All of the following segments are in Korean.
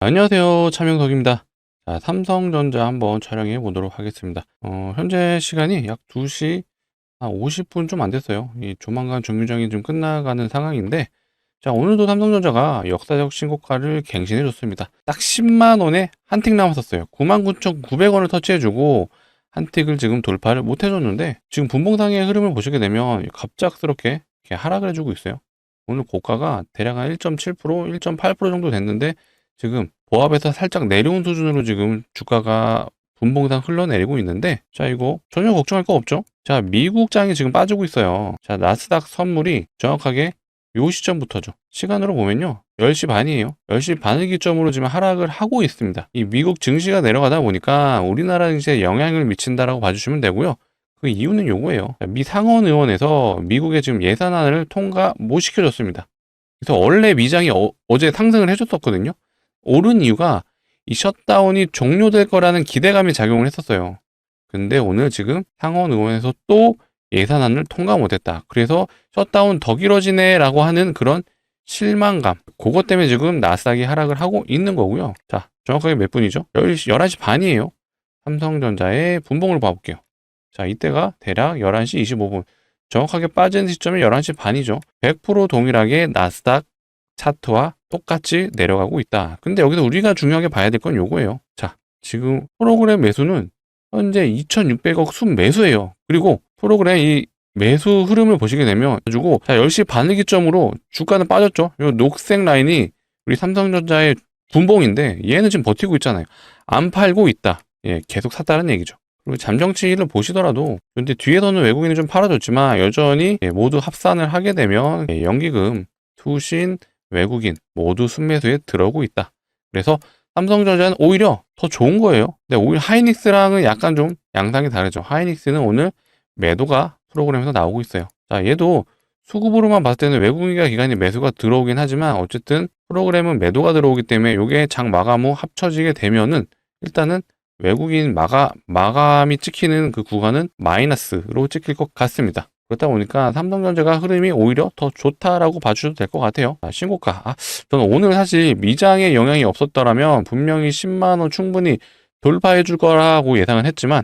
안녕하세요. 차명석입니다. 자, 삼성전자 한번 촬영해 보도록 하겠습니다. 현재 시간이 약 2시 한 50분 좀 안 됐어요. 조만간 정류장이 좀 끝나가는 상황인데, 자, 오늘도 삼성전자가 역사적 신고가를 갱신해 줬습니다. 딱 10만 원에 한 틱 남았었어요. 99,900원을 터치해주고 한 틱을 지금 돌파를 못 해줬는데, 지금 분봉상의 흐름을 보시게 되면 갑작스럽게 이렇게 하락을 해주고 있어요. 오늘 고가가 대략 한 1.7%, 1.8% 정도 됐는데, 지금 보합에서 살짝 내려온 수준으로 지금 주가가 분봉상 흘러내리고 있는데, 자, 이거 전혀 걱정할 거 없죠? 자, 미국장이 지금 빠지고 있어요. 자, 나스닥 선물이 정확하게 요 시점부터죠. 시간으로 보면요, 10시 반이에요. 10시 반을 기점으로 지금 하락을 하고 있습니다. 이 미국 증시가 내려가다 보니까 우리나라 증시에 영향을 미친다라고 봐주시면 되고요. 그 이유는 요거예요. 미 상원 의원에서 미국의 지금 예산안을 통과 못 시켜줬습니다. 그래서 원래 미장이 어제 상승을 해줬었거든요. 오른 이유가 이 셧다운이 종료될 거라는 기대감이 작용을 했었어요. 근데 오늘 지금 상원 의원에서 또 예산안을 통과 못했다. 그래서 셧다운 더 길어지네 라고 하는 그런 실망감. 그것 때문에 지금 나스닥이 하락을 하고 있는 거고요. 자, 정확하게 몇 분이죠? 11시 반이에요. 삼성전자의 분봉을 봐볼게요. 자, 이때가 대략 11시 25분. 정확하게 빠진 시점이 11시 반이죠. 100% 동일하게 나스닥 차트와 똑같이 내려가고 있다. 근데 여기서 우리가 중요하게 봐야 될 건 요거예요. 자, 지금 프로그램 매수는 현재 2,600억 순매수예요. 그리고 프로그램 이 매수 흐름을 보시게 되면 가지고 자, 10시 반을 기점으로 주가는 빠졌죠. 요 녹색 라인이 우리 삼성전자의 분봉인데 얘는 지금 버티고 있잖아요. 안 팔고 있다. 예, 계속 샀다는 얘기죠. 그리고 잠정치를 보시더라도 근데 뒤에서는 외국인이 좀 팔아줬지만 여전히 모두 합산을 하게 되면 연기금, 투신, 외국인 모두 순매수에 들어오고 있다. 그래서 삼성전자는 오히려 더 좋은 거예요. 근데 오히려 하이닉스랑은 약간 좀 양상이 다르죠. 하이닉스는 오늘 매도가 프로그램에서 나오고 있어요. 자, 얘도 수급으로만 봤을 때는 외국인과 기관이 매수가 들어오긴 하지만 어쨌든 프로그램은 매도가 들어오기 때문에 이게 장 마감 후 합쳐지게 되면은 일단은 외국인 마감이 찍히는 그 구간은 마이너스로 찍힐 것 같습니다. 그렇다 보니까 삼성전자가 흐름이 오히려 더 좋다라고 봐주셔도 될 것 같아요. 신고가. 저는 오늘 사실 미장의 영향이 없었더라면 분명히 10만 원 충분히 돌파해 줄 거라고 예상을 했지만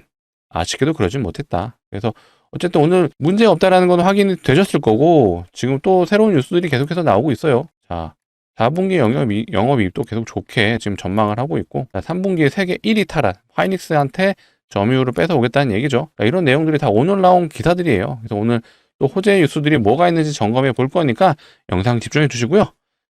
아쉽게도 그러진 못했다. 그래서 어쨌든 오늘 문제 없다라는 건 확인이 되셨을 거고 지금 또 새로운 뉴스들이 계속해서 나오고 있어요. 자, 4분기 영업이익도 계속 좋게 지금 전망을 하고 있고 3분기에 세계 1위 탈환 하이닉스한테 점유율을 뺏어오겠다는 얘기죠. 이런 내용들이 다 오늘 나온 기사들이에요. 그래서 오늘 또 호재 뉴스들이 뭐가 있는지 점검해 볼 거니까 영상 집중해 주시고요.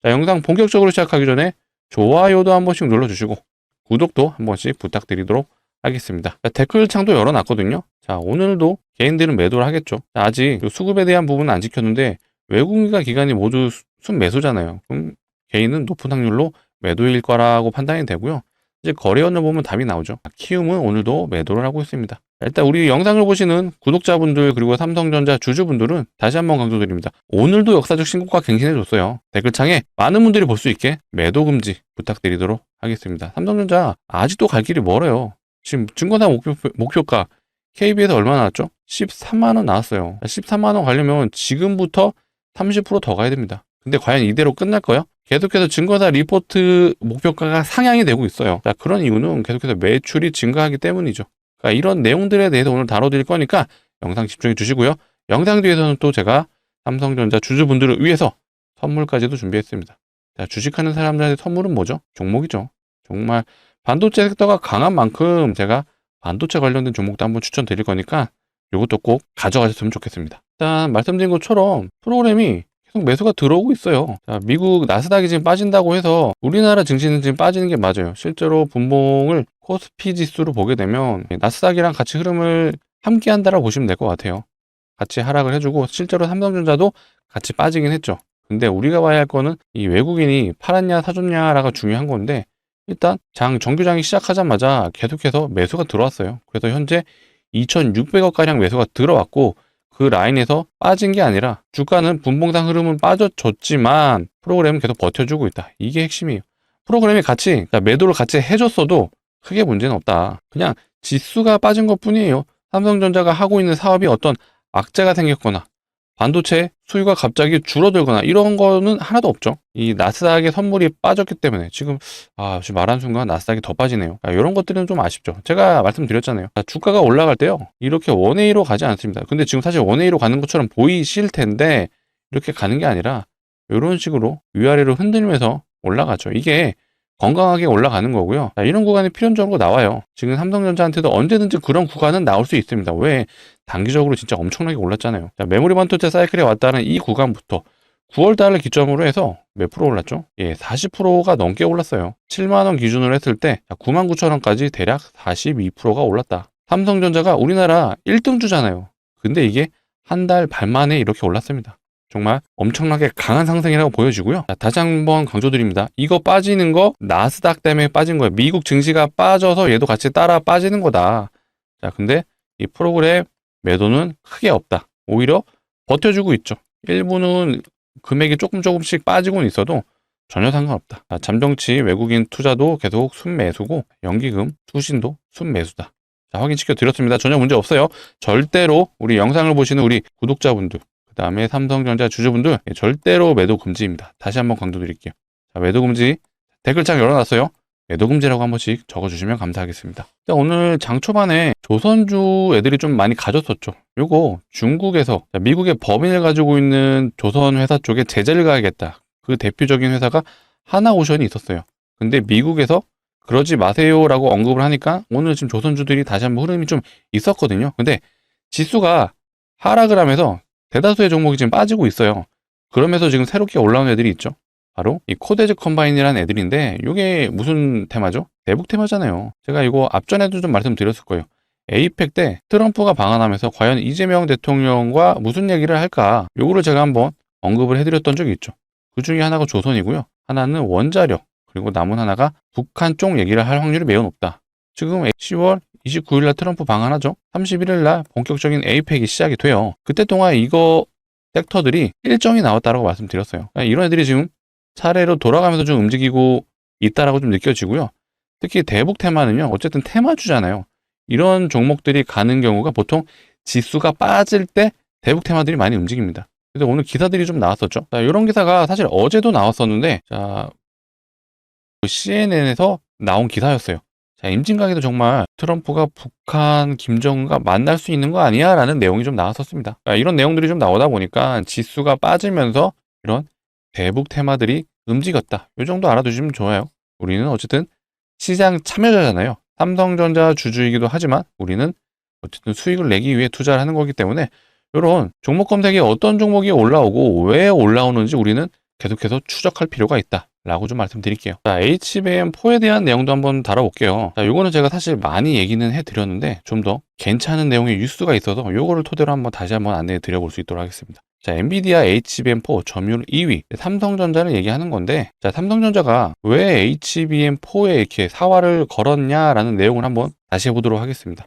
자, 영상 본격적으로 시작하기 전에 좋아요도 한 번씩 눌러주시고 구독도 한 번씩 부탁드리도록 하겠습니다. 자, 댓글 창도 열어놨거든요. 자, 오늘도 개인들은 매도를 하겠죠. 자, 아직 수급에 대한 부분은 안 지켰는데 외국인과 기관이 모두 순매수잖아요. 그럼 개인은 높은 확률로 매도일 거라고 판단이 되고요. 이제 거래원을 보면 답이 나오죠. 키움은 오늘도 매도를 하고 있습니다. 일단 우리 영상을 보시는 구독자분들 그리고 삼성전자 주주분들은 다시 한번 강조드립니다. 오늘도 역사적 신고가 갱신해줬어요. 댓글창에 많은 분들이 볼 수 있게 매도 금지 부탁드리도록 하겠습니다. 삼성전자 아직도 갈 길이 멀어요. 지금 증권사 목표가 KB에서 얼마 나왔죠? 13만 원 나왔어요. 13만 원 가려면 지금부터 30% 더 가야 됩니다. 근데 과연 이대로 끝날까요? 계속해서 증권사 리포트 목표가가 상향이 되고 있어요. 자, 그런 이유는 계속해서 매출이 증가하기 때문이죠. 그러니까 이런 내용들에 대해서 오늘 다뤄드릴 거니까 영상 집중해 주시고요. 영상 뒤에서는 또 제가 삼성전자 주주분들을 위해서 선물까지도 준비했습니다. 자, 주식하는 사람들한테 선물은 뭐죠? 종목이죠. 정말 반도체 섹터가 강한 만큼 제가 반도체 관련된 종목도 한번 추천드릴 거니까 이것도 꼭 가져가셨으면 좋겠습니다. 일단 말씀드린 것처럼 프로그램이 계속 매수가 들어오고 있어요. 자, 미국 나스닥이 지금 빠진다고 해서 우리나라 증시는 지금 빠지는 게 맞아요. 실제로 분봉을 코스피 지수로 보게 되면 나스닥이랑 같이 흐름을 함께 한다라고 보시면 될 것 같아요. 같이 하락을 해주고 실제로 삼성전자도 같이 빠지긴 했죠. 근데 우리가 봐야 할 거는 이 외국인이 팔았냐 사줬냐가 중요한 건데 일단 정규장이 시작하자마자 계속해서 매수가 들어왔어요. 그래서 현재 2,600억가량 매수가 들어왔고 그 라인에서 빠진 게 아니라 주가는 분봉상 흐름은 빠져줬지만 프로그램은 계속 버텨주고 있다. 이게 핵심이에요. 프로그램이 같이 매도를 같이 해줬어도 크게 문제는 없다. 그냥 지수가 빠진 것 뿐이에요. 삼성전자가 하고 있는 사업이 어떤 악재가 생겼거나 반도체 수요가 갑자기 줄어들거나 이런 거는 하나도 없죠. 이 나스닥의 선물이 빠졌기 때문에 지금 말한 순간 나스닥이 더 빠지네요. 이런 것들은 좀 아쉽죠. 제가 말씀드렸잖아요. 주가가 올라갈 때요, 이렇게 원웨이로 가지 않습니다. 근데 지금 사실 원웨이로 가는 것처럼 보이실 텐데 이렇게 가는 게 아니라 이런 식으로 위아래로 흔들면서 올라가죠. 이게 건강하게 올라가는 거고요. 이런 구간이 필연적으로 나와요. 지금 삼성전자한테도 언제든지 그런 구간은 나올 수 있습니다. 왜? 단기적으로 진짜 엄청나게 올랐잖아요. 메모리 반도체 사이클에 왔다는 이 구간부터 9월 달을 기점으로 해서 몇 프로 올랐죠? 40%가 넘게 올랐어요. 7만원 기준으로 했을 때 99,000원까지 대략 42%가 올랐다. 삼성전자가 우리나라 1등 주잖아요. 근데 이게 한 달 반 만에 이렇게 올랐습니다. 정말 엄청나게 강한 상승이라고 보여지고요. 다시 한번 강조드립니다. 이거 빠지는 거 나스닥 때문에 빠진 거예요. 미국 증시가 빠져서 얘도 같이 따라 빠지는 거다. 근데 이 프로그램 매도는 크게 없다. 오히려 버텨주고 있죠. 일부는 금액이 조금씩 빠지고는 있어도 전혀 상관없다. 잠정치 외국인 투자도 계속 순매수고 연기금 투신도 순매수다. 확인시켜 드렸습니다. 전혀 문제 없어요. 절대로 우리 영상을 보시는 우리 구독자분들, 그 다음에 삼성전자 주주분들 절대로 매도 금지입니다. 다시 한번 강조드릴게요. 매도 금지 댓글창 열어놨어요. 매도 금지라고 한 번씩 적어주시면 감사하겠습니다. 오늘 장 초반에 조선주 애들이 좀 많이 가졌었죠. 요거 중국에서 미국의 법인을 가지고 있는 조선 회사 쪽에 제재를 가야겠다. 그 대표적인 회사가 하나오션이 있었어요. 근데 미국에서 그러지 마세요라고 언급을 하니까 오늘 지금 조선주들이 다시 한번 흐름이 좀 있었거든요. 근데 지수가 하락을 하면서 대다수의 종목이 지금 빠지고 있어요. 그러면서 지금 새롭게 올라온 애들이 있죠. 바로 이 코데즈 컴바인이라는 애들인데 이게 무슨 테마죠? 대북 테마잖아요. 제가 이거 앞전에도 좀 말씀드렸을 거예요. 에이펙 때 트럼프가 방한하면서 과연 이재명 대통령과 무슨 얘기를 할까? 요거를 제가 한번 언급을 해드렸던 적이 있죠. 그 중에 하나가 조선이고요. 하나는 원자력, 그리고 남은 하나가 북한 쪽 얘기를 할 확률이 매우 높다. 지금 10월 29일 날 트럼프 방한하죠. 31일 날 본격적인 에이펙이 시작이 돼요. 그때 동안 이거 섹터들이 일정이 나왔다라고 말씀드렸어요. 이런 애들이 지금 차례로 돌아가면서 좀 움직이고 있다라고 좀 느껴지고요. 특히 대북 테마는요, 어쨌든 테마주잖아요. 이런 종목들이 가는 경우가 보통 지수가 빠질 때 대북 테마들이 많이 움직입니다. 그래서 오늘 기사들이 좀 나왔었죠. 이런 기사가 사실 어제도 나왔었는데, CNN에서 나온 기사였어요. 임진각에도 정말 트럼프가 북한 김정은과 만날 수 있는 거 아니야? 라는 내용이 좀 나왔었습니다. 이런 내용들이 좀 나오다 보니까 지수가 빠지면서 이런 대북 테마들이 움직였다. 이 정도 알아두시면 좋아요. 우리는 어쨌든 시장 참여자잖아요. 삼성전자 주주이기도 하지만 우리는 어쨌든 수익을 내기 위해 투자를 하는 거기 때문에 이런 종목 검색에 어떤 종목이 올라오고 왜 올라오는지 우리는 계속해서 추적할 필요가 있다 라고 좀 말씀드릴게요. HBM4에 대한 내용도 한번 다뤄볼게요. 이거는 제가 사실 많이 얘기는 해드렸는데 좀 더 괜찮은 내용의 뉴스가 있어서 이거를 토대로 한번 다시 한번 안내해 드려볼 수 있도록 하겠습니다. 엔비디아 HBM4 점유율 2위, 삼성전자를 얘기하는 건데, 삼성전자가 왜 HBM4에 이렇게 사활을 걸었냐라는 내용을 한번 다시 해보도록 하겠습니다.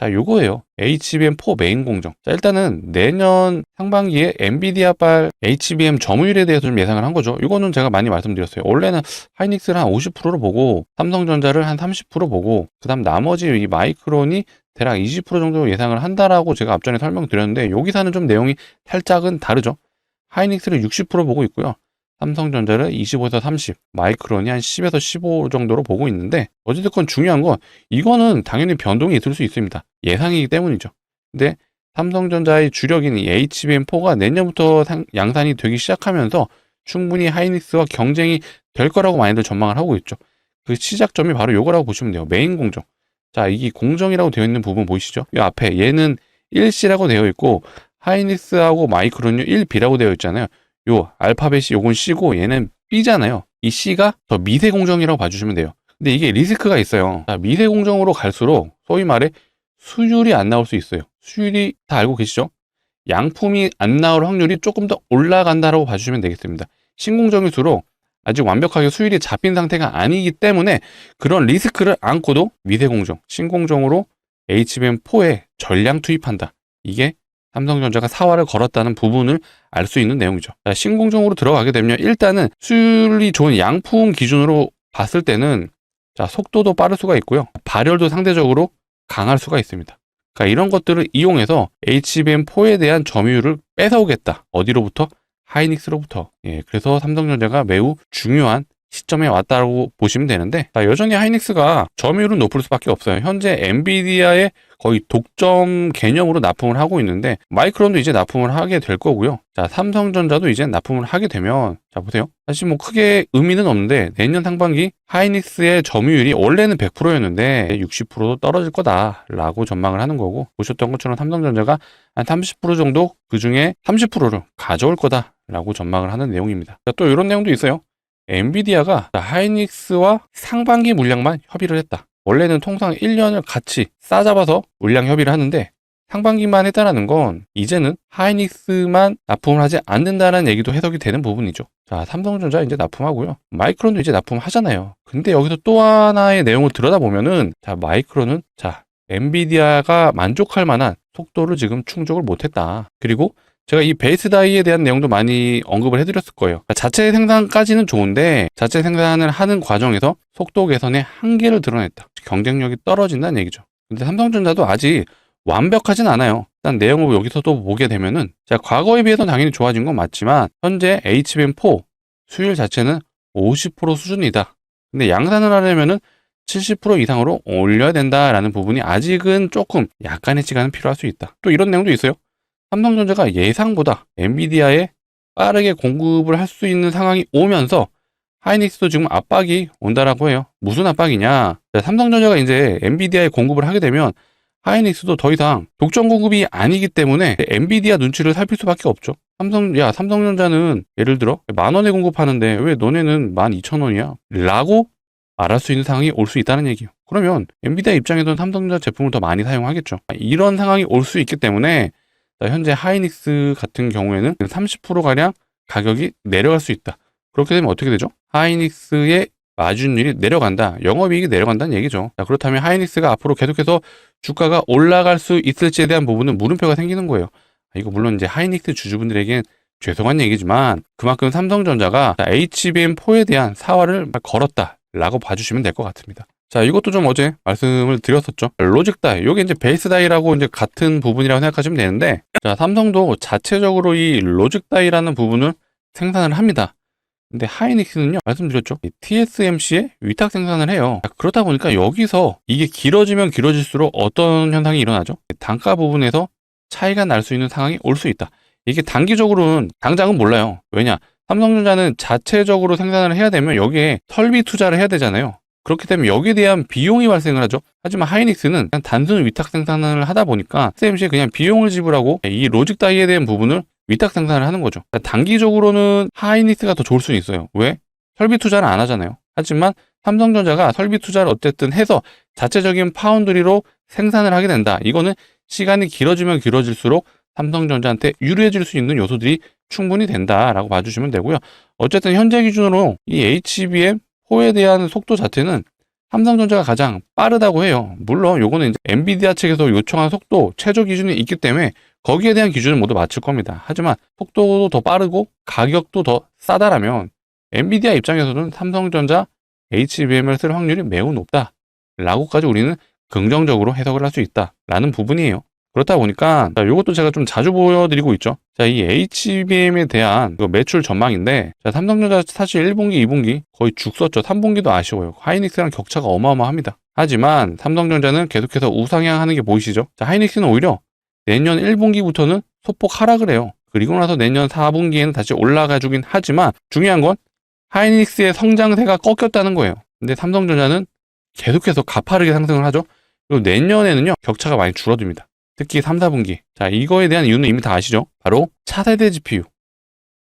요거예요. HBM4 메인 공정. 일단은 내년 상반기에 엔비디아발 HBM 점유율에 대해서 좀 예상을 한 거죠. 이거는 제가 많이 말씀드렸어요. 원래는 하이닉스를 한 50%로 보고, 삼성전자를 한 30% 보고, 그 다음 나머지 이 마이크론이 대략 20% 정도 예상을 한다라고 제가 앞전에 설명드렸는데, 여기서는 좀 내용이 살짝은 다르죠. 하이닉스를 60% 보고 있고요. 삼성전자를 25에서 30, 마이크론이 한 10에서 15 정도로 보고 있는데, 어찌됐건 중요한 건 이거는 당연히 변동이 있을 수 있습니다. 예상이기 때문이죠. 근데 삼성전자의 주력인 이 HBM4가 내년부터 양산이 되기 시작하면서 충분히 하이닉스와 경쟁이 될 거라고 많이들 전망을 하고 있죠. 그 시작점이 바로 이거라고 보시면 돼요. 메인 공정. 이게 공정이라고 되어 있는 부분 보이시죠? 이 앞에 얘는 1C라고 되어 있고 하이닉스하고 마이크론이 1B라고 되어 있잖아요. 요 알파벳이 요건 C고 얘는 B잖아요. 이 C가 더 미세 공정이라고 봐주시면 돼요. 근데 이게 리스크가 있어요. 미세 공정으로 갈수록 소위 말해 수율이 안 나올 수 있어요. 수율이 다 알고 계시죠? 양품이 안 나올 확률이 조금 더 올라간다라고 봐주시면 되겠습니다. 신공정일수록 아직 완벽하게 수율이 잡힌 상태가 아니기 때문에 그런 리스크를 안고도 미세 공정, 신공정으로 HBM4에 전량 투입한다. 이게 삼성전자가 사활을 걸었다는 부분을 알 수 있는 내용이죠. 신공정으로 들어가게 되면 일단은 수율이 좋은 양품 기준으로 봤을 때는 속도도 빠를 수가 있고요. 발열도 상대적으로 강할 수가 있습니다. 그러니까 이런 것들을 이용해서 HBM4에 대한 점유율을 뺏어오겠다. 어디로부터? 하이닉스로부터. 예, 그래서 삼성전자가 매우 중요한 시점에 왔다고 보시면 되는데, 여전히 하이닉스가 점유율은 높을 수밖에 없어요. 현재 엔비디아의 거의 독점 개념으로 납품을 하고 있는데, 마이크론도 이제 납품을 하게 될 거고요. 자, 삼성전자도 이제 납품을 하게 되면, 자, 보세요. 사실 뭐 크게 의미는 없는데, 내년 상반기 하이닉스의 점유율이 원래는 100%였는데 60%도 떨어질 거다라고 전망을 하는 거고, 보셨던 것처럼 삼성전자가 한 30% 정도, 그 중에 30%를 가져올 거다라고 전망을 하는 내용입니다. 자, 또 이런 내용도 있어요. 엔비디아가 하이닉스와 상반기 물량만 협의를 했다. 원래는 통상 1년을 같이 싸잡아서 물량 협의를 하는데, 상반기만 했다라는 건 이제는 하이닉스만 납품을 하지 않는다는 얘기도 해석이 되는 부분이죠. 자, 삼성전자 이제 납품하고요. 마이크론도 이제 납품하잖아요. 근데 여기서 또 하나의 내용을 들여다보면은, 자, 마이크론은, 자, 엔비디아가 만족할 만한 속도를 지금 충족을 못했다. 그리고 제가 이 베이스 다이에 대한 내용도 많이 언급을 해드렸을 거예요. 그러니까 자체 생산까지는 좋은데, 자체 생산을 하는 과정에서 속도 개선의 한계를 드러냈다. 경쟁력이 떨어진다는 얘기죠. 근데 삼성전자도 아직 완벽하진 않아요. 일단 내용을 여기서 또 보게 되면은, 자, 과거에 비해서는 당연히 좋아진 건 맞지만, 현재 HBM4 수율 자체는 50% 수준이다. 근데 양산을 하려면은 70% 이상으로 올려야 된다라는 부분이 아직은 조금 약간의 시간은 필요할 수 있다. 또 이런 내용도 있어요. 삼성전자가 예상보다 엔비디아에 빠르게 공급을 할 수 있는 상황이 오면서 하이닉스도 지금 압박이 온다라고 해요. 무슨 압박이냐? 삼성전자가 이제 엔비디아에 공급을 하게 되면 하이닉스도 더 이상 독점 공급이 아니기 때문에 엔비디아 눈치를 살필 수밖에 없죠. 삼성전자는 예를 들어 10,000원에 공급하는데 왜 너네는 12,000원이야? 라고 말할 수 있는 상황이 올 수 있다는 얘기예요. 그러면 엔비디아 입장에서는 삼성전자 제품을 더 많이 사용하겠죠. 이런 상황이 올 수 있기 때문에 현재 하이닉스 같은 경우에는 30%가량 가격이 내려갈 수 있다. 그렇게 되면 어떻게 되죠? 하이닉스의 마진율이 내려간다. 영업이익이 내려간다는 얘기죠. 자, 그렇다면 하이닉스가 앞으로 계속해서 주가가 올라갈 수 있을지에 대한 부분은 물음표가 생기는 거예요. 이거 물론 이제 하이닉스 주주분들에겐 죄송한 얘기지만 그만큼 삼성전자가 HBM4에 대한 사활을 걸었다라고 봐주시면 될 것 같습니다. 자, 이것도 좀 어제 말씀을 드렸었죠. 로직 다이, 요게 이제 베이스 다이라고 이제 같은 부분이라고 생각하시면 되는데, 자, 삼성도 자체적으로 이 로직 다이라는 부분을 생산을 합니다. 근데 하이닉스는요, 말씀드렸죠. TSMC에 위탁 생산을 해요. 자, 그렇다 보니까 여기서 이게 길어지면 길어질수록 어떤 현상이 일어나죠? 단가 부분에서 차이가 날 수 있는 상황이 올 수 있다. 이게 단기적으로는, 당장은 몰라요. 왜냐? 삼성전자는 자체적으로 생산을 해야 되면 여기에 설비 투자를 해야 되잖아요. 그렇게 되면 여기에 대한 비용이 발생을 하죠. 하지만 하이닉스는 그냥 단순 위탁 생산을 하다 보니까 TSMC에 그냥 비용을 지불하고 이 로직 다이에 대한 부분을 위탁 생산을 하는 거죠. 그러니까 단기적으로는 하이닉스가 더 좋을 수는 있어요. 왜? 설비 투자를 안 하잖아요. 하지만 삼성전자가 설비 투자를 어쨌든 해서 자체적인 파운드리로 생산을 하게 된다. 이거는 시간이 길어지면 길어질수록 삼성전자한테 유리해질 수 있는 요소들이 충분히 된다라고 봐주시면 되고요. 어쨌든 현재 기준으로 이 HBM4에 대한 속도 자체는 삼성전자가 가장 빠르다고 해요. 물론 요거는 이제 엔비디아 측에서 요청한 속도 최저 기준이 있기 때문에 거기에 대한 기준은 모두 맞출 겁니다. 하지만 속도도 더 빠르고 가격도 더 싸다라면 엔비디아 입장에서는 삼성전자 HBM을 쓸 확률이 매우 높다라고까지 우리는 긍정적으로 해석을 할 수 있다라는 부분이에요. 그렇다 보니까 이것도 제가 좀 자주 보여드리고 있죠. 자, 이 HBM에 대한 매출 전망인데, 자, 삼성전자 사실 1분기, 2분기 거의 죽 썼죠. 3분기도 아쉬워요. 하이닉스랑 격차가 어마어마합니다. 하지만 삼성전자는 계속해서 우상향하는 게 보이시죠? 자, 하이닉스는 오히려 내년 1분기부터는 소폭 하락을 해요. 그리고 나서 내년 4분기에는 다시 올라가주긴 하지만 중요한 건 하이닉스의 성장세가 꺾였다는 거예요. 근데 삼성전자는 계속해서 가파르게 상승을 하죠. 그리고 내년에는요, 격차가 많이 줄어듭니다. 특히 3, 4분기. 자, 이거에 대한 이유는 이미 다 아시죠? 바로 차세대 GPU.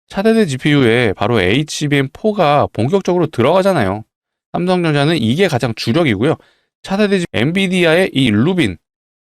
차세대 GPU에 바로 HBM4가 본격적으로 들어가잖아요. 삼성전자는 이게 가장 주력이고요. 차세대 엔비디아의 이 루빈,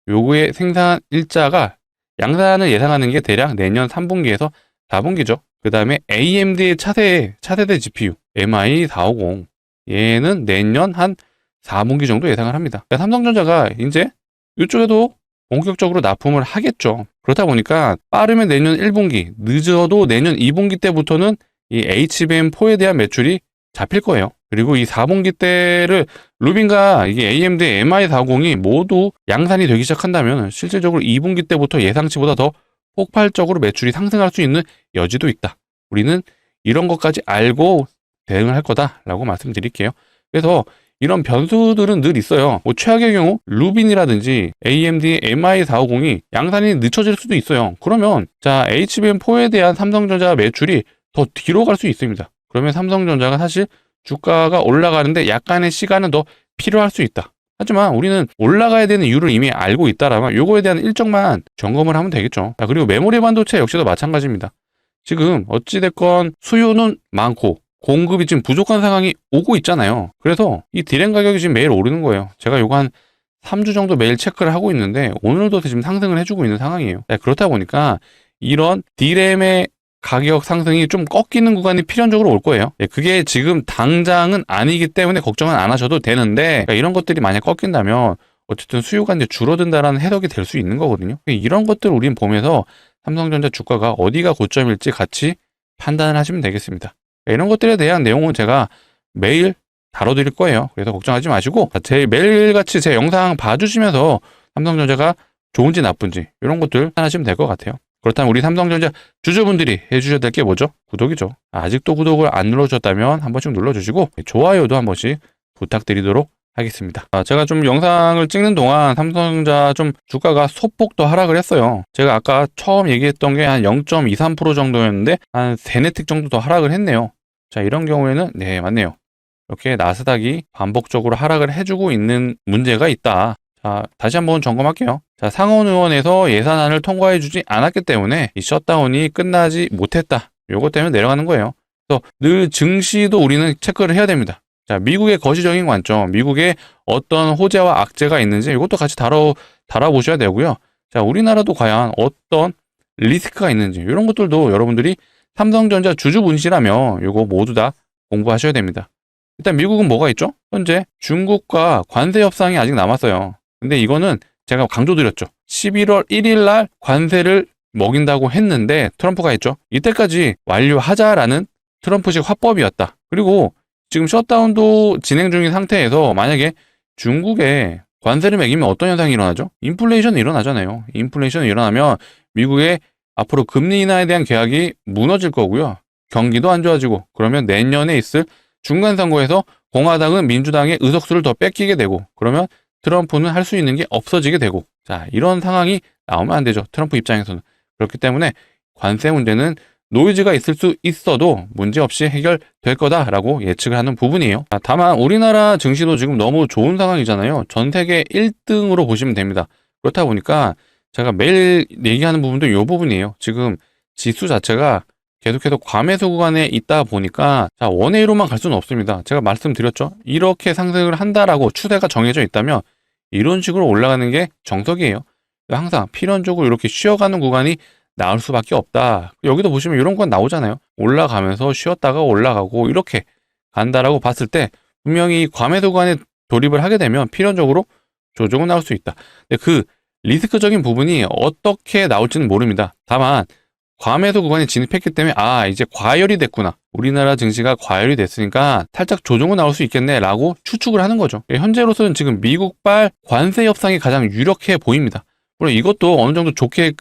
요거의 생산 일자가 양산을 예상하는 게 대략 내년 3분기에서 4분기죠. 그 다음에 AMD의 차세대 GPU, MI450. 얘는 내년 한 4분기 정도 예상을 합니다. 삼성전자가 이제 이쪽에도 본격적으로 납품을 하겠죠. 그렇다 보니까 빠르면 내년 1분기, 늦어도 내년 2분기 때부터는 이 HBM4에 대한 매출이 잡힐 거예요. 그리고 이 4분기 때를 루빈과 이게 AMD MI40이 모두 양산이 되기 시작한다면 실질적으로 2분기 때부터 예상치보다 더 폭발적으로 매출이 상승할 수 있는 여지도 있다. 우리는 이런 것까지 알고 대응을 할 거다라고 말씀드릴게요. 그래서 이런 변수들은 늘 있어요. 뭐 최악의 경우 루빈이라든지 AMD MI450이 양산이 늦춰질 수도 있어요. 그러면 자 HBM4에 대한 삼성전자 매출이 더 뒤로 갈 수 있습니다. 그러면 삼성전자가 사실 주가가 올라가는데 약간의 시간은 더 필요할 수 있다. 하지만 우리는 올라가야 되는 이유를 이미 알고 있다라면 요거에 대한 일정만 점검을 하면 되겠죠. 자, 그리고 메모리 반도체 역시도 마찬가지입니다. 지금 어찌됐건 수요는 많고 공급이 지금 부족한 상황이 오고 있잖아요. 그래서 이 디램 가격이 지금 매일 오르는 거예요. 제가 요거 한 3주 정도 매일 체크를 하고 있는데 오늘도 지금 상승을 해주고 있는 상황이에요. 그렇다 보니까 이런 디램의 가격 상승이 좀 꺾이는 구간이 필연적으로 올 거예요. 그게 지금 당장은 아니기 때문에 걱정은 안 하셔도 되는데 이런 것들이 만약 꺾인다면 어쨌든 수요가 이제 줄어든다라는 해석이 될 수 있는 거거든요. 이런 것들을 우린 보면서 삼성전자 주가가 어디가 고점일지 같이 판단을 하시면 되겠습니다. 이런 것들에 대한 내용은 제가 매일 다뤄드릴 거예요. 그래서 걱정하지 마시고 매일같이 제 영상 봐주시면서 삼성전자가 좋은지 나쁜지 이런 것들 판단하시면 될 것 같아요. 그렇다면 우리 삼성전자 주주분들이 해주셔야 될 게 뭐죠? 구독이죠. 아직도 구독을 안 눌러주셨다면 한 번씩 눌러주시고 좋아요도 한 번씩 부탁드리도록 하겠습니다. 제가 좀 영상을 찍는 동안 삼성전자 좀 주가가 소폭 더 하락을 했어요. 제가 아까 처음 얘기했던 게 한 0.23% 정도였는데 한 3-4틱 정도 더 하락을 했네요. 자, 이런 경우에는 네, 맞네요. 이렇게 나스닥이 반복적으로 하락을 해주고 있는 문제가 있다. 자, 다시 한번 점검할게요. 자, 상원의원에서 예산안을 통과해주지 않았기 때문에 이 셧다운이 끝나지 못했다. 요것 때문에 내려가는 거예요. 그래서 늘 증시도 우리는 체크를 해야 됩니다. 자, 미국의 거시적인 관점, 미국의 어떤 호재와 악재가 있는지 이것도 같이 다뤄보셔야 되고요. 자, 우리나라도 과연 어떤 리스크가 있는지 이런 것들도 여러분들이 삼성전자 주주분이시라면 이거 모두 다 공부하셔야 됩니다. 일단 미국은 뭐가 있죠? 현재 중국과 관세 협상이 아직 남았어요. 근데 이거는 제가 강조드렸죠. 11월 1일 날 관세를 먹인다고 했는데 트럼프가 했죠. 이때까지 완료하자라는 트럼프식 화법이었다. 그리고 지금 셧다운도 진행 중인 상태에서 만약에 중국에 관세를 매기면 어떤 현상이 일어나죠? 인플레이션이 일어나잖아요. 인플레이션이 일어나면 미국의 앞으로 금리 인하에 대한 계약이 무너질 거고요. 경기도 안 좋아지고 그러면 내년에 있을 중간선거에서 공화당은 민주당의 의석수를 더 뺏기게 되고 그러면 트럼프는 할 수 있는 게 없어지게 되고 자 이런 상황이 나오면 안 되죠. 트럼프 입장에서는. 그렇기 때문에 관세 문제는 노이즈가 있을 수 있어도 문제없이 해결될 거다라고 예측을 하는 부분이에요. 다만 우리나라 증시도 지금 너무 좋은 상황이잖아요. 전 세계 1등으로 보시면 됩니다. 그렇다 보니까 제가 매일 얘기하는 부분도 이 부분이에요. 지금 지수 자체가 계속해서 과매수 구간에 있다 보니까 자 원웨이로만 갈 수는 없습니다. 제가 말씀드렸죠. 이렇게 상승을 한다라고 추세가 정해져 있다면 이런 식으로 올라가는 게 정석이에요. 항상 필연적으로 이렇게 쉬어가는 구간이 나올 수밖에 없다. 여기도 보시면 이런 건 나오잖아요. 올라가면서 쉬었다가 올라가고 이렇게 간다라고 봤을 때 분명히 과매도 구간에 돌입을 하게 되면 필연적으로 조정은 나올 수 있다. 근데 그 리스크적인 부분이 어떻게 나올지는 모릅니다. 다만 과매도 구간에 진입했기 때문에 이제 과열이 됐구나. 우리나라 증시가 과열이 됐으니까 살짝 조정은 나올 수 있겠네 라고 추측을 하는 거죠. 현재로서는 지금 미국발 관세 협상이 가장 유력해 보입니다. 물론 이것도 어느 정도 좋게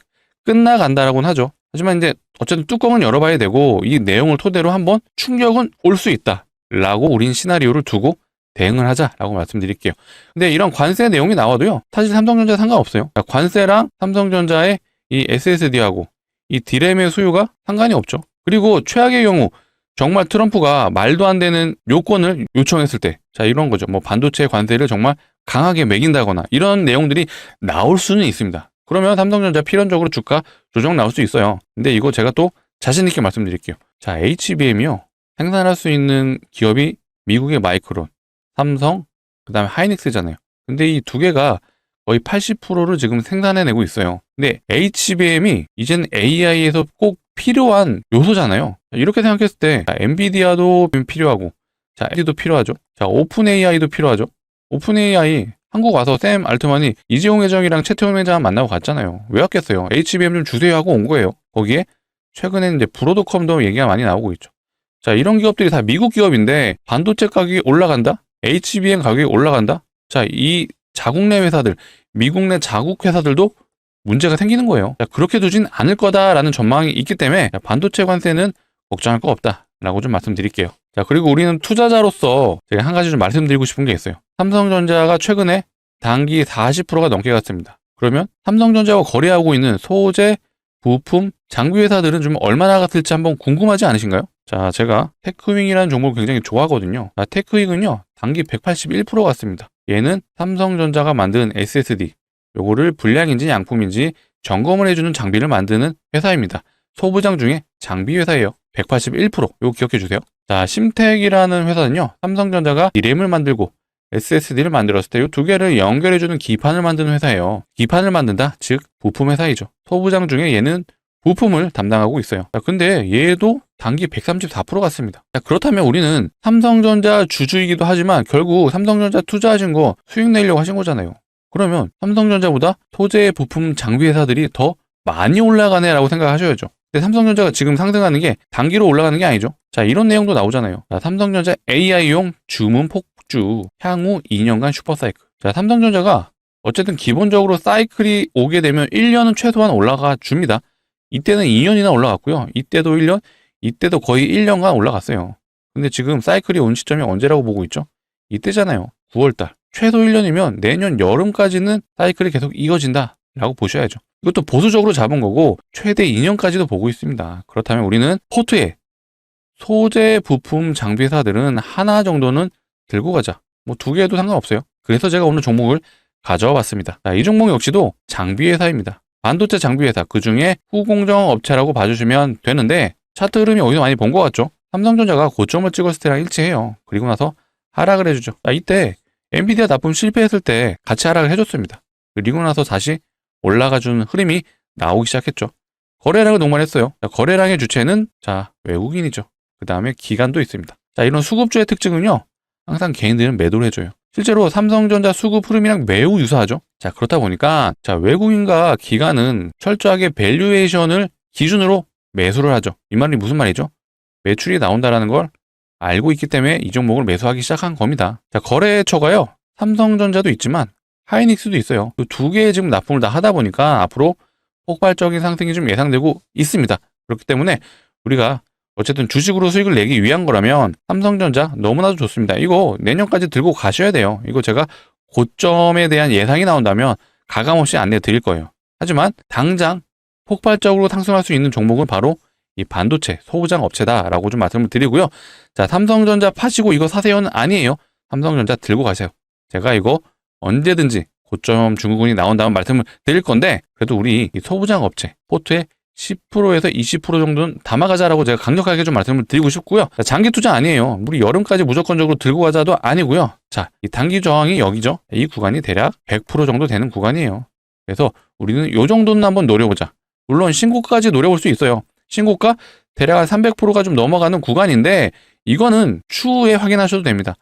끝나간다라고는 하죠. 하지만 이제 어쨌든 뚜껑은 열어봐야 되고 이 내용을 토대로 한번 충격은 올 수 있다 라고 우린 시나리오를 두고 대응을 하자라고 말씀드릴게요. 근데 이런 관세 내용이 나와도요 사실 삼성전자 상관없어요. 관세랑 삼성전자의 이 SSD하고 이 디램의 수요가 상관이 없죠. 그리고 최악의 경우 정말 트럼프가 말도 안 되는 요건을 요청했을 때 자 이런 거죠. 뭐 반도체 관세를 정말 강하게 매긴다거나 이런 내용들이 나올 수는 있습니다. 그러면 삼성전자 필연적으로 주가 조정 나올 수 있어요. 근데 이거 제가 또 자신 있게 말씀드릴게요. 자, HBM이요. 생산할 수 있는 기업이 미국의 마이크론, 삼성, 그다음에 하이닉스잖아요. 근데 이 두 개가 거의 80%를 지금 생산해내고 있어요. 근데 HBM이 이제는 AI에서 꼭 필요한 요소잖아요. 이렇게 생각했을 때 엔비디아도 필요하고 자, LG도 필요하죠. 자, 오픈AI도 필요하죠. 오픈AI 한국 와서 샘 알트만이 이재용 회장이랑 최태원 회장 만나고 갔잖아요. 왜 왔겠어요? HBM 좀 주세요 하고 온 거예요. 거기에 최근에는 이제 브로드컴도 얘기가 많이 나오고 있죠. 자, 이런 기업들이 다 미국 기업인데 반도체 가격이 올라간다? HBM 가격이 올라간다? 자, 이 자국 내 회사들, 미국 내 자국 회사들도 문제가 생기는 거예요. 자, 그렇게 두진 않을 거다라는 전망이 있기 때문에 반도체 관세는 걱정할 거 없다라고 좀 말씀드릴게요. 자, 그리고 우리는 투자자로서 제가 한 가지 좀 말씀드리고 싶은 게 있어요. 삼성전자가 최근에 단기 40%가 넘게 갔습니다. 그러면 삼성전자와 거래하고 있는 소재, 부품, 장비 회사들은 좀 얼마나 갔을지 한번 궁금하지 않으신가요? 자, 제가 테크윙이라는 종목을 굉장히 좋아하거든요. 테크윙은요, 단기 181% 갔습니다. 얘는 삼성전자가 만든 SSD, 요거를 불량인지 양품인지 점검을 해주는 장비를 만드는 회사입니다. 소부장 중에 장비 회사예요. 181%, 요거 기억해 주세요. 자, 심텍이라는 회사는요, 삼성전자가 D램을 만들고 SSD를 만들었을 때 이 두 개를 연결해주는 기판을 만드는 회사예요. 기판을 만든다, 즉 부품 회사이죠. 소부장 중에 얘는 부품을 담당하고 있어요. 자, 근데 얘도 단기 134% 갔습니다. 자, 그렇다면 우리는 삼성전자 주주이기도 하지만 결국 삼성전자 투자하신 거 수익 내려고 하신 거잖아요. 그러면 삼성전자보다 소재 부품 장비 회사들이 더 많이 올라가네라고 생각하셔야죠. 근데 삼성전자가 지금 상승하는 게 단기로 올라가는 게 아니죠. 자, 이런 내용도 나오잖아요. 자, 삼성전자 AI용 주문 폭주 향후 2년간 슈퍼사이클. 자, 삼성전자가 어쨌든 기본적으로 사이클이 오게 되면 1년은 최소한 올라가 줍니다. 이때는 2년이나 올라갔고요. 이때도 1년, 이때도 거의 1년간 올라갔어요. 근데 지금 사이클이 온 시점이 언제라고 보고 있죠? 이때잖아요. 9월달. 최소 1년이면 내년 여름까지는 사이클이 계속 이어진다 라고 보셔야죠. 이것도 보수적으로 잡은 거고 최대 2년까지도 보고 있습니다. 그렇다면 우리는 포트에 소재 부품 장비 회사들은 하나 정도는 들고 가자. 뭐 두 개도 상관없어요. 그래서 제가 오늘 종목을 가져와 봤습니다. 자, 이 종목 역시도 장비 회사입니다. 반도체 장비 회사, 그 중에 후공정 업체라고 봐주시면 되는데 차트 흐름이 어디서 많이 본 것 같죠? 삼성전자가 고점을 찍었을 때랑 일치해요. 그리고 나서 하락을 해주죠. 자, 이때 엔비디아 납품 실패했을 때 같이 하락을 해줬습니다. 그리고 나서 다시 올라가준 흐름이 나오기 시작했죠. 거래량을 농말했어요. 자, 거래량의 주체는 자, 외국인이죠. 그 다음에 기관도 있습니다. 자, 이런 수급주의 특징은요, 항상 개인들은 매도를 해줘요. 실제로 삼성전자 수급 흐름이랑 매우 유사하죠. 자, 그렇다 보니까 자, 외국인과 기관은 철저하게 밸류에이션을 기준으로 매수를 하죠. 이 말이 무슨 말이죠? 매출이 나온다라는 걸 알고 있기 때문에 이 종목을 매수하기 시작한 겁니다. 자, 거래처가요, 삼성전자도 있지만 하이닉스도 있어요. 그 두 개의 지금 납품을 다 하다 보니까 앞으로 폭발적인 상승이 좀 예상되고 있습니다. 그렇기 때문에 우리가 어쨌든 주식으로 수익을 내기 위한 거라면 삼성전자 너무나도 좋습니다. 이거 내년까지 들고 가셔야 돼요. 이거 제가 고점에 대한 예상이 나온다면 가감없이 안내 드릴 거예요. 하지만 당장 폭발적으로 상승할 수 있는 종목은 바로 이 반도체 소부장 업체다라고 좀 말씀을 드리고요. 자, 삼성전자 파시고 이거 사세요는 아니에요. 삼성전자 들고 가세요. 제가 이거 언제든지 고점 증후군이 나온 다음 말씀을 드릴 건데 그래도 우리 이 소부장 업체 포트에 10%에서 20% 정도는 담아가자라고 제가 강력하게 좀 말씀을 드리고 싶고요. 자, 장기 투자 아니에요. 우리 여름까지 무조건적으로 들고 가자도 아니고요. 자, 이 단기 저항이 여기죠. 이 구간이 대략 100% 정도 되는 구간이에요. 그래서 우리는 이 정도는 한번 노려보자. 물론 신고가까지 노려볼 수 있어요. 신고가 대략 한 300%가 좀 넘어가는 구간인데 이거는 추후에 확인하셔도 됩니다.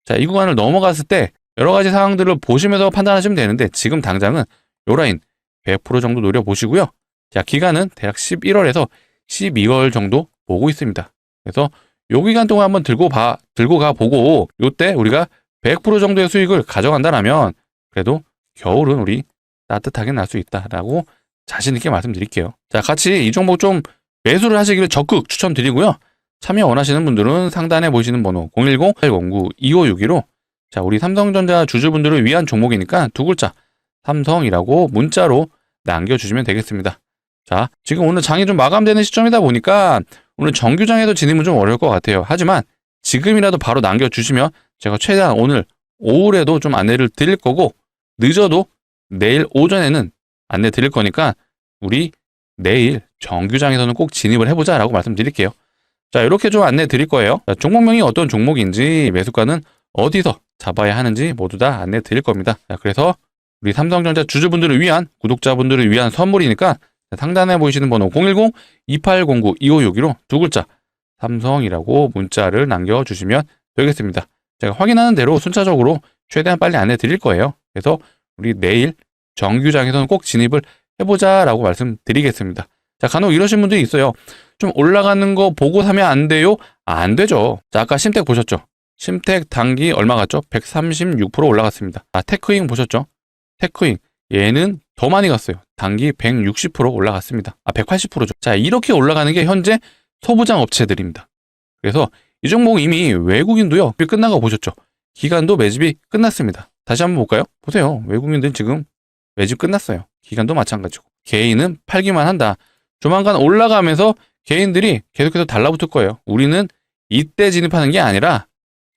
자, 이 구간을 넘어갔을 때 여러 가지 상황들을 보시면서 판단하시면 되는데 지금 당장은 요 라인 100% 정도 노려보시고요. 자, 기간은 대략 11월에서 12월 정도 보고 있습니다. 그래서 요 기간 동안 한번 들고 가 보고 요때 우리가 100% 정도의 수익을 가져간다면 그래도 겨울은 우리 따뜻하게 날 수 있다라고 자신 있게 말씀드릴게요. 자, 같이 이 종목 좀 매수를 하시기를 적극 추천드리고요. 참여 원하시는 분들은 상단에 보이시는 번호 010-809-2561로 자, 우리 삼성전자 주주분들을 위한 종목이니까 두 글자 삼성이라고 문자로 남겨주시면 되겠습니다. 자, 지금 오늘 장이 좀 마감되는 시점이다 보니까 오늘 정규장에도 진입은 좀 어려울 것 같아요. 하지만 지금이라도 바로 남겨주시면 제가 최대한 오늘 오후에도 좀 안내를 드릴 거고 늦어도 내일 오전에는 안내 드릴 거니까 우리 내일 정규장에서는 꼭 진입을 해보자라고 말씀드릴게요. 자, 이렇게 좀 안내 드릴 거예요. 자, 종목명이 어떤 종목인지 매수가는 어디서 잡아야 하는지 모두 다 안내 드릴 겁니다. 자, 그래서 우리 삼성전자 주주분들을 위한 구독자분들을 위한 선물이니까 상단에 보이시는 번호 010-2809-2561로 두 글자 삼성이라고 문자를 남겨주시면 되겠습니다. 제가 확인하는 대로 순차적으로 최대한 빨리 안내 드릴 거예요. 그래서 우리 내일 정규장에서는 꼭 진입을 해보자라고 말씀드리겠습니다. 자, 간혹 이러신 분들이 있어요. 좀 올라가는 거 보고 사면 안 돼요? 안 되죠. 자, 아까 심택 보셨죠? 심택 단기 얼마 갔죠? 136% 올라갔습니다. 테크잉 보셨죠? 테크잉 얘는 더 많이 갔어요. 단기 160% 올라갔습니다. 180%죠. 자, 이렇게 올라가는 게 현재 소부장 업체들입니다. 그래서 이 종목 이미 외국인도요. 끝난 거 보셨죠? 기간도 매집이 끝났습니다. 다시 한번 볼까요? 보세요. 외국인들 지금 매집 끝났어요. 기간도 마찬가지고. 개인은 팔기만 한다. 조만간 올라가면서 개인들이 계속해서 달라붙을 거예요. 우리는 이때 진입하는 게 아니라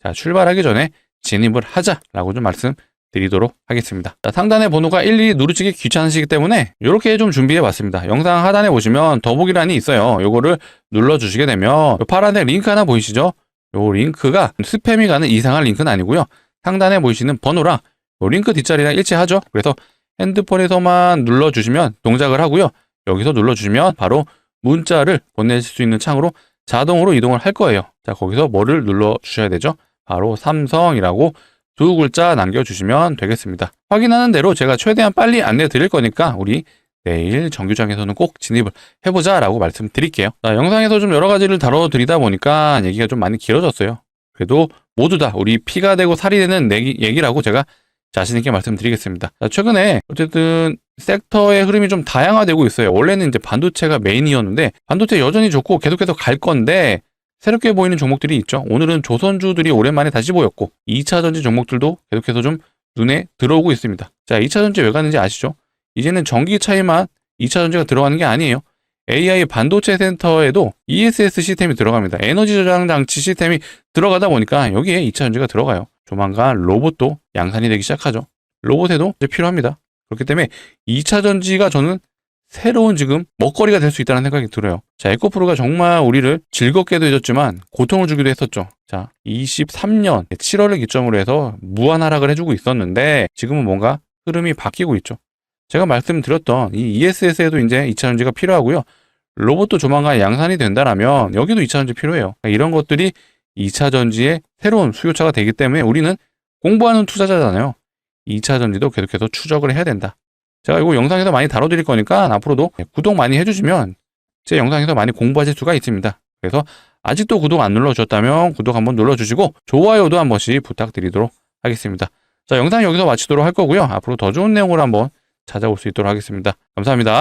자, 출발하기 전에 진입을 하자라고 좀 말씀드리도록 하겠습니다. 자, 상단의 번호가 일일이 누르시기 귀찮으시기 때문에 이렇게 좀 준비해 봤습니다. 영상 하단에 보시면 더보기란이 있어요. 요거를 눌러주시게 되면 파란색 링크 하나 보이시죠? 요 링크가 스팸이 가는 이상한 링크는 아니고요. 상단에 보이시는 번호랑 요 링크 뒷자리랑 일치하죠. 그래서 핸드폰에서만 눌러주시면 동작을 하고요. 여기서 눌러주시면 바로 문자를 보내실 수 있는 창으로 자동으로 이동을 할 거예요. 자, 거기서 뭐를 눌러주셔야 되죠? 바로 삼성이라고 두 글자 남겨주시면 되겠습니다. 확인하는 대로 제가 최대한 빨리 안내 드릴 거니까 우리 내일 정규장에서는 꼭 진입을 해보자 라고 말씀드릴게요. 자, 영상에서 좀 여러 가지를 다뤄드리다 보니까 얘기가 좀 많이 길어졌어요. 그래도 모두 다 우리 피가 되고 살이 되는 얘기라고 제가 자신있게 말씀드리겠습니다. 자, 최근에 어쨌든 섹터의 흐름이 좀 다양화되고 있어요. 원래는 이제 반도체가 메인이었는데 반도체 여전히 좋고 계속해서 갈 건데 새롭게 보이는 종목들이 있죠. 오늘은 조선주들이 오랜만에 다시 보였고 2차 전지 종목들도 계속해서 좀 눈에 들어오고 있습니다. 자, 2차 전지 왜 가는지 아시죠? 이제는 전기차에만 2차 전지가 들어가는 게 아니에요. AI 반도체 센터에도 ESS 시스템이 들어갑니다. 에너지 저장 장치 시스템이 들어가다 보니까 여기에 2차 전지가 들어가요. 조만간 로봇도 양산이 되기 시작하죠. 로봇에도 이제 필요합니다. 그렇기 때문에 2차 전지가 저는 새로운 지금 먹거리가 될 수 있다는 생각이 들어요. 자, 에코프로가 정말 우리를 즐겁게도 해줬지만 고통을 주기도 했었죠. 자, 23년 7월을 기점으로 해서 무한 하락을 해주고 있었는데 지금은 뭔가 흐름이 바뀌고 있죠. 제가 말씀드렸던 이 ESS에도 이제 2차 전지가 필요하고요. 로봇도 조만간 양산이 된다라면 여기도 2차 전지 필요해요. 이런 것들이 2차 전지의 새로운 수요처가 되기 때문에 우리는 공부하는 투자자잖아요. 2차 전지도 계속해서 추적을 해야 된다. 제가 이거 영상에서 많이 다뤄드릴 거니까 앞으로도 구독 많이 해주시면 제 영상에서 많이 공부하실 수가 있습니다. 그래서 아직도 구독 안 눌러주셨다면 구독 한번 눌러주시고 좋아요도 한 번씩 부탁드리도록 하겠습니다. 자, 영상 여기서 마치도록 할 거고요. 앞으로 더 좋은 내용으로 한번 찾아올 수 있도록 하겠습니다. 감사합니다.